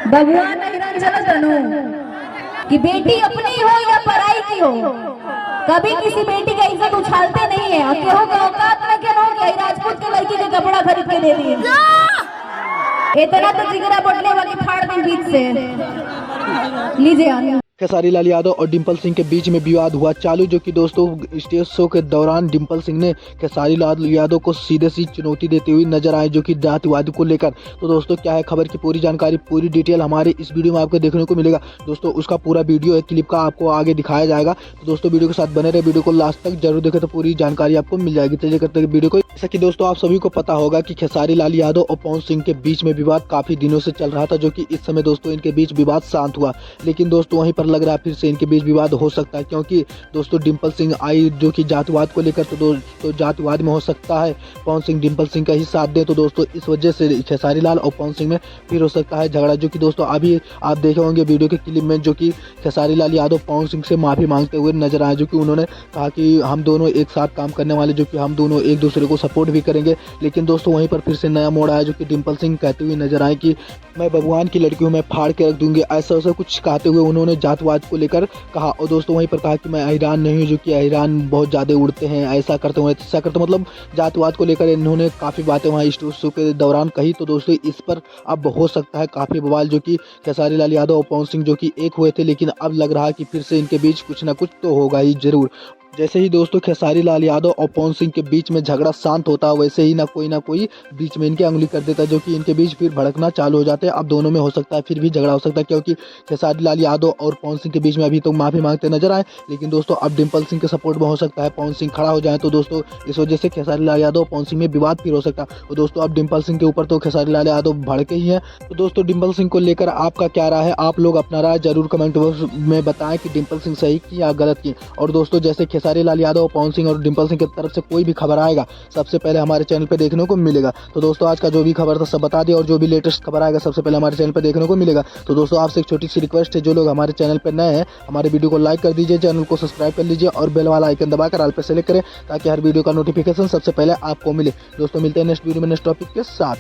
भगवान नहीं चलो तनु कि बेटी अपनी हो या पराई की हो, कभी किसी बेटी का इज्जत उछालते नहीं है। केहो का औकात में के हो गया राजपूत के लड़की के कपड़ा खरीद के दे दिए, इतना तो जिगरा बटले वाली फाड़ दी बीच से। लीजिए खेसारी लाल यादव और डिंपल सिंह के बीच में विवाद हुआ चालू, जो कि दोस्तों स्टेज शो के दौरान डिंपल सिंह ने खेसारी लाल यादव को सीधे सी चुनौती देते हुए नजर आए, जो कि जातिवाद को लेकर। तो दोस्तों क्या है खबर की पूरी जानकारी, पूरी डिटेल हमारे इस वीडियो में आपको देखने को मिलेगा। दोस्तों उसका पूरा वीडियो एक क्लिप का आपको आगे दिखाया जाएगा, तो दोस्तों वीडियो के साथ बने रहे, वीडियो को लास्ट तक जरूर देखें तो पूरी जानकारी आपको मिल जाएगी। चलिए करते हैं वीडियो को। जैसा कि दोस्तों आप सभी को पता होगा कि खेसारी लाल यादव और पवन सिंह के बीच में विवाद काफी दिनों से चल रहा था, जो कि इस समय दोस्तों इनके बीच विवाद शांत हुआ। लेकिन दोस्तों वहीं पर लग रहा है फिर से इनके बीच विवाद हो सकता है, क्योंकि दोस्तों डिंपल सिंह आई जो कि जातिवाद को लेकर, तो दोस्तों जातिवाद में हो सकता है पवन सिंह डिंपल सिंह का ही साथ दे, तो दोस्तों इस वजह से खेसारी लाल और पवन सिंह में फिर हो सकता है झगड़ा, जो कि दोस्तों अभी आप देखे होंगे वीडियो के क्लिप में, जो कि खेसारी लाल यादव पवन सिंह से माफी मांगते हुए नजर आए, जो कि उन्होंने कहा कि हम दोनों एक साथ काम करने वाले, जो कि हम दोनों एक दूसरे को सपोर्ट भी करेंगे। लेकिन दोस्तों वहीं पर फिर से नया मोड़ आया, जो कि डिंपल सिंह कहते हुए नजर आए कि मैं भगवान की लड़की हूँ, मैं फाड़ के रख दूंगी, ऐसा वैसा कुछ कहते हुए उन्होंने जातवाद को लेकर कहा। और दोस्तों वहीं पर कहा कि मैं अहिरान नहीं हूँ, जो कि अहिरान बहुत ज़्यादा उड़ते हैं, ऐसा करते हुए ऐसा करते, मतलब जातवाद को लेकर इन्होंने काफ़ी बातें वहाँ स्टेज शो के दौरान कही। तो दोस्तों इस पर अब हो सकता है काफ़ी बवाल, जो कि खेसारी लाल यादव और पवन सिंह जो कि एक हुए थे, लेकिन अब लग रहा है कि फिर से इनके बीच कुछ ना कुछ तो होगा ही जरूर। जैसे ही दोस्तों खेसारी लाल यादव और पवन सिंह के बीच में झगड़ा शांत होता है, वैसे ही ना कोई बीच में इनके उंगली कर देता है, जो कि इनके बीच फिर भड़कना चालू हो जाते हैं। अब दोनों में हो सकता है फिर भी झगड़ा हो सकता है, क्योंकि खेसारी लाल यादव और पवन सिंह के बीच में अभी तो माफी मांगते नजर आए, लेकिन दोस्तों अब डिंपल सिंह के सपोर्ट में हो सकता है पवन सिंह खड़ा हो जाए। तो दोस्तों इस वजह से खेसारी लाल यादव और पवन सिंह में विवाद फिर हो सकता है। और दोस्तों अब डिंपल सिंह के ऊपर तो खेसारी लाल यादव भड़के ही है। तो दोस्तों डिंपल सिंह को लेकर आपका क्या राय है, आप लोग अपना राय जरूर कमेंट बॉक्स में बताएं कि डिंपल सिंह सही की या गलत की। और दोस्तों जैसे खेसारी लाल यादव पवन सिंह और डिंपल सिंह की तरफ से कोई भी खबर आएगा सबसे पहले हमारे चैनल पे देखने को मिलेगा। तो दोस्तों आज का जो भी खबर था सब बता दिया, और जो भी लेटेस्ट खबर आएगा सबसे पहले हमारे चैनल पे देखने को मिलेगा। तो दोस्तों आपसे एक छोटी सी रिक्वेस्ट है, जो लोग हमारे चैनल पे नए हैं हमारे वीडियो को लाइक कर दीजिए, चैनल को सब्सक्राइब कर लीजिए और बेल वाला आइकन दबाकर ऑल पे सेलेक्ट करें, ताकि हर वीडियो का नोटिफिकेशन सबसे पहले आपको मिले। दोस्तों मिलते हैं नेक्स्ट वीडियो में नेक्स्ट टॉपिक के साथ।